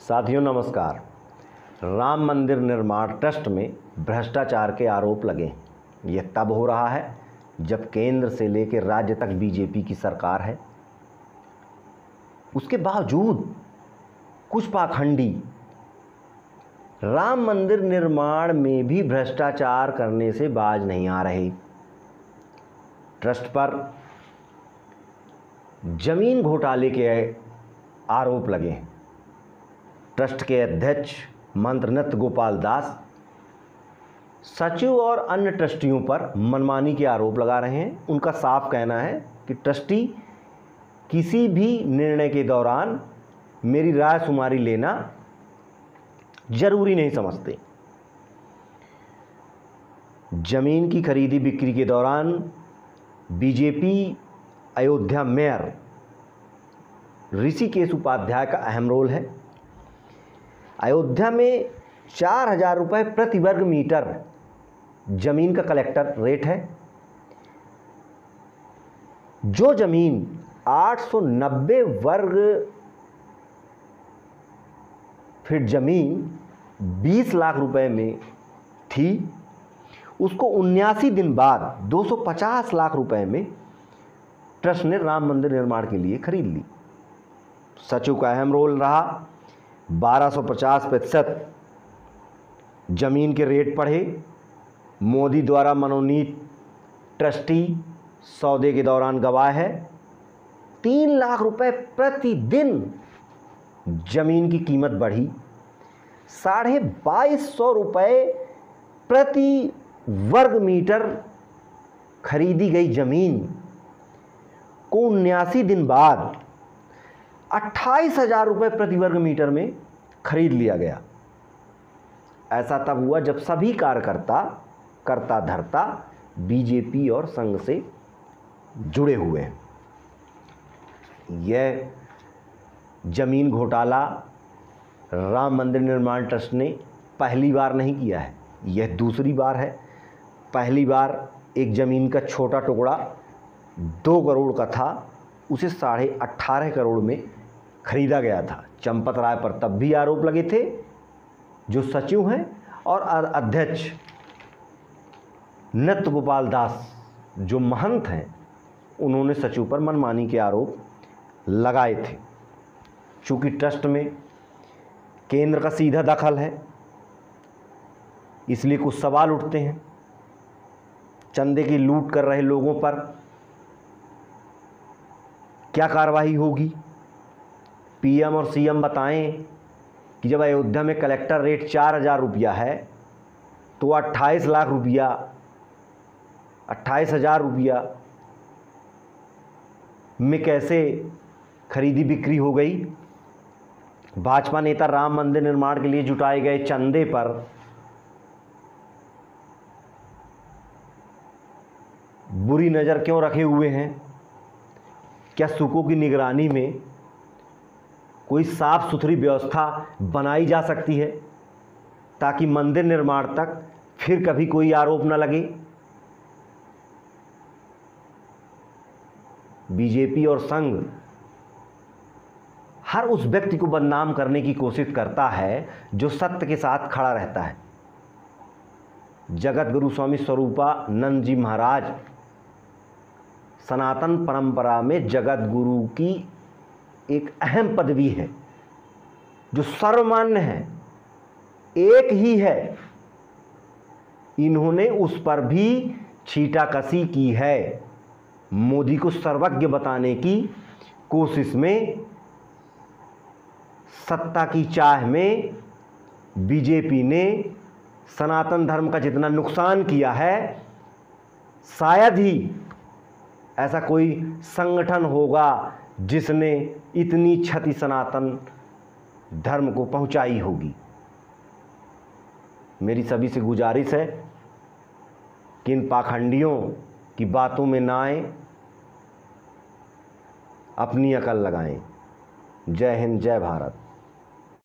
साथियों नमस्कार। राम मंदिर निर्माण ट्रस्ट में भ्रष्टाचार के आरोप लगे। यह तब हो रहा है जब केंद्र से लेकर राज्य तक बीजेपी की सरकार है। उसके बावजूद कुछ पाखंडी राम मंदिर निर्माण में भी भ्रष्टाचार करने से बाज नहीं आ रहे। ट्रस्ट पर जमीन घोटाले के आरोप लगे। ट्रस्ट के अध्यक्ष मंत्री नृत्य गोपाल दास सचिव और अन्य ट्रस्टियों पर मनमानी के आरोप लगा रहे हैं। उनका साफ कहना है कि ट्रस्टी किसी भी निर्णय के दौरान मेरी राय शुमारी लेना जरूरी नहीं समझते। जमीन की खरीदी बिक्री के दौरान बीजेपी अयोध्या मेयर ऋषिकेश उपाध्याय का अहम रोल है। अयोध्या में 4,000 रुपये प्रति वर्ग मीटर जमीन का कलेक्टर रेट है। जो जमीन 890 वर्ग फीट जमीन 20 लाख रुपए में थी, उसको 79 दिन बाद 250 लाख रुपए में ट्रस्ट ने राम मंदिर निर्माण के लिए खरीद ली। सचिव का अहम रोल रहा। 1250% जमीन के रेट बढ़े। मोदी द्वारा मनोनीत ट्रस्टी सौदे के दौरान गवाह है। 3 लाख रुपए प्रतिदिन जमीन की कीमत बढ़ी। 2250 रुपये प्रति वर्ग मीटर खरीदी गई जमीन को 79 दिन बाद 28,000 रुपये प्रति वर्ग मीटर में खरीद लिया गया। ऐसा तब हुआ जब सभी कार्यकर्ता करता धरता बीजेपी और संघ से जुड़े हुए हैं। यह जमीन घोटाला राम मंदिर निर्माण ट्रस्ट ने पहली बार नहीं किया है, यह दूसरी बार है। पहली बार एक ज़मीन का छोटा टुकड़ा 2 करोड़ का था, उसे 18.5 करोड़ में खरीदा गया था। चंपत राय पर तब भी आरोप लगे थे, जो सचिव हैं, और अध्यक्ष नृत्य गोपाल दास जो महंत हैं, उन्होंने सचिव पर मनमानी के आरोप लगाए थे। चूँकि ट्रस्ट में केंद्र का सीधा दखल है, इसलिए कुछ सवाल उठते हैं। चंदे की लूट कर रहे लोगों पर क्या कार्रवाई होगी? पीएम और सीएम बताएं कि जब अयोध्या में कलेक्टर रेट 4,000 रुपया है तो 28,000 रुपया में कैसे खरीदी बिक्री हो गई? भाजपा नेता राम मंदिर निर्माण के लिए जुटाए गए चंदे पर बुरी नज़र क्यों रखे हुए हैं? क्या सुकों की निगरानी में कोई साफ सुथरी व्यवस्था बनाई जा सकती है ताकि मंदिर निर्माण तक फिर कभी कोई आरोप न लगे? बीजेपी और संघ हर उस व्यक्ति को बदनाम करने की कोशिश करता है जो सत्य के साथ खड़ा रहता है। जगत गुरु स्वामी स्वरूपानंद जी महाराज सनातन परंपरा में जगत गुरु की एक अहम पदवी है जो सर्वमान्य है, एक ही है। इन्होंने उस पर भी छींटाकशी की है। मोदी को सर्वज्ञ बताने की कोशिश में, सत्ता की चाह में बीजेपी ने सनातन धर्म का जितना नुकसान किया है, शायद ही ऐसा कोई संगठन होगा जिसने इतनी क्षति सनातन धर्म को पहुंचाई होगी। मेरी सभी से गुजारिश है कि इन पाखंडियों की बातों में ना आए, अपनी अकल लगाएं। जय हिंद, जय भारत।